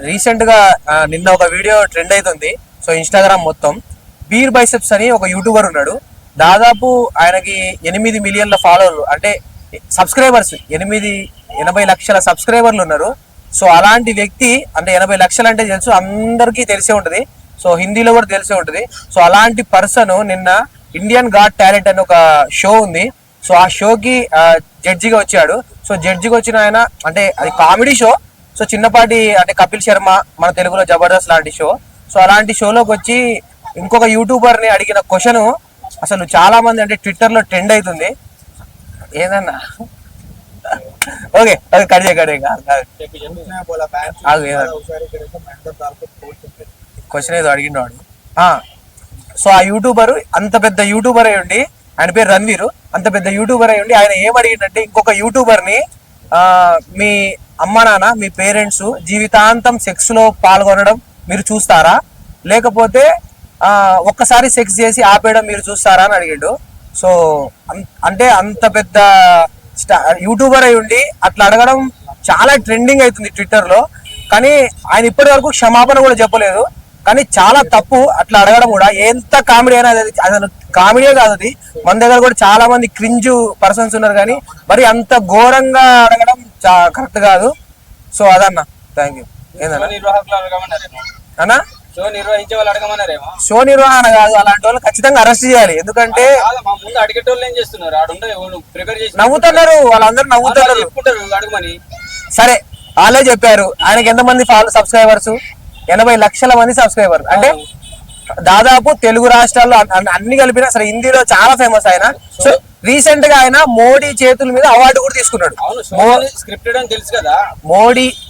Recent గా నిన్న ఒక వీడియో ట్రెండ్ అవుతుంది. సో ఇన్స్టాగ్రామ్ మొత్తం బీర్ బైసెప్స్ అని ఒక యూట్యూబర్ ఉన్నాడు. దాదాపు ఆయనకి 8 మిలియన్ల ఫాలోవర్లు అంటే సబ్స్క్రైబర్స్ 80 లక్షల సబ్స్క్రైబర్లు ఉన్నారు. సో అలాంటి వ్యక్తి అంటే 80 లక్షలు అంటే తెలుసు, అందరికీ తెలిసే ఉంటుంది. సో హిందీలో కూడా తెలిసే ఉంటుంది. సో అలాంటి పర్సన్ నిన్న ఇండియన్ గాట్ టాలెంట్ అని ఒక షో ఉంది. సో ఆ షోకి జడ్జిగా వచ్చాడు. సో జడ్జిగా వచ్చిన ఆయన అంటే అది కామెడీ షో. సో చిన్నపాటి అంటే కపిల్ శర్మ మన తెలుగులో జబర్దస్త్ లాంటి షో. సో అలాంటి షోలోకి వచ్చి ఇంకొక యూట్యూబర్ ని అడిగిన క్వశ్చన్ అసలు చాలా మంది అంటే ట్విట్టర్ లో ట్రెండ్ అవుతుంది. ఏదన్నా ఓకే కడిగే క్వశ్చన్ ఏదో అడిగిండు వాడు. సో ఆ యూట్యూబర్ అంత పెద్ద యూట్యూబర్ అయి ఉండి, ఆయన పేరు రణ్వీర్, అంత పెద్ద యూట్యూబర్ అయి ఉండి ఆయన ఏం అడిగిందంటే ఇంకొక యూట్యూబర్ ని మీ అమ్మ నాన్న మీ పేరెంట్స్ జీవితాంతం సెక్స్ లో పాల్గొనడం మీరు చూస్తారా, లేకపోతే ఒక్కసారి సెక్స్ చేసి ఆపేయడం మీరు చూస్తారా అని అడిగాడు. సో అంటే అంత పెద్ద యూట్యూబర్ అయి ఉండి అట్లా అడగడం చాలా ట్రెండింగ్ అవుతుంది ట్విట్టర్ లో. కానీ ఆయన ఇప్పటి వరకు క్షమాపణ కూడా చెప్పలేదు. కానీ చాలా తప్పు అట్లా అడగడం కూడా. ఎంత కామెడీ అయినా అసలు కామెడీయే కాదు అది. మన దగ్గర కూడా చాలా మంది క్రింజ్ పర్సన్స్ ఉన్నారు, కానీ మరి అంత ఘోరంగా అడగడం కరెక్ట్ కాదు. సో అదన్న థ్యాంక్ యూ. అన్నా షో నిర్వహణ కాదు, అలాంటి వాళ్ళు ఖచ్చితంగా అరెస్ట్ చేయాలి. ఎందుకంటే నవ్వుతున్నారు, వాళ్ళందరూ నవ్వుతున్నారు. సరే వాళ్ళే చెప్పారు. ఆయనకి ఎంతమంది సబ్స్క్రైబర్స్ 80 లక్షల మంది సబ్స్క్రైబర్. అంటే దాదాపు తెలుగు రాష్ట్రాల్లో అన్ని కలిపినా సరే హిందీలో చాలా ఫేమస్ ఆయన. సో రీసెంట్ గా ఆయన మోడీ చేతుల మీద అవార్డు కూడా తీసుకున్నాడు.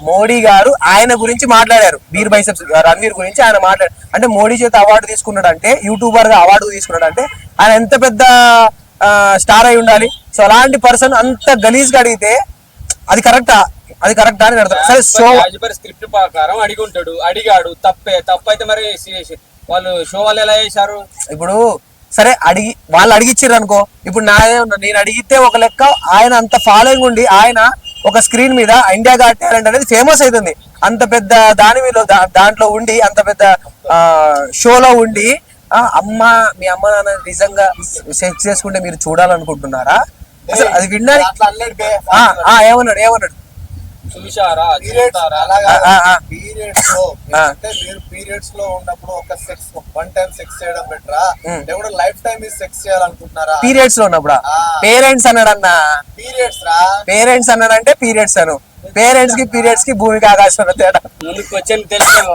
మోడీ గారు ఆయన గురించి మాట్లాడారు, బీర్ బైసెప్స్ రణ్వీర్ గురించి ఆయన మాట్లాడారు. అంటే మోడీ చేత అవార్డు తీసుకున్నాడు అంటే, యూట్యూబర్ గా అవార్డు తీసుకున్నాడు అంటే ఆయన ఎంత పెద్ద స్టార్ అయి ఉండాలి. సో అలాంటి పర్సన్ అంత గలీజ్ గా అడిగితే అది కరెక్టా అని అర్థం. సరే షో స్క్రిప్ట్ ప్రకారం అడిగాడు తప్పైతే మరి వాళ్ళు షో వాళ్ళు ఎలా చేశారు? ఇప్పుడు సరే వాళ్ళు అడిగిచ్చారు అనుకో. ఇప్పుడు నేను అడిగితే ఒక లెక్క, ఆయన అంత ఫాలోయింగ్ ఉండి ఆయన ఒక స్క్రీన్ మీద ఇండియా గాట్ టాలెంట్ అనేది ఫేమస్ అవుతుంది. అంత పెద్ద దాంట్లో ఉండి, అంత పెద్ద షోలో ఉండి మీ అమ్మ నాన్న నిజంగా సెక్స్ చేసుకుంటే మీరు చూడాలనుకుంటున్నారా? అసలు అది వినడానికి ఏమన్నాడు చూసారా? పీరియడ్స్ లో ఉన్నప్పుడు ఒక సెక్స్ వన్ టైం సెక్స్ చేయడం బెటరా, లేకపోతే లైఫ్ టైం సెక్స్ చేయాలనుకుంటున్నారా? పీరియడ్స్ లో ఉన్నప్పుడు పేరెంట్స్ అన్నాడన్నా. పేరెంట్స్ అన్నాడంటే పీరియడ్స్ అను. పేరెంట్స్ కి పీరియడ్స్ కి భూమికి ఆకాశం తేడా. ముందుకు వచ్చి తెలుసు.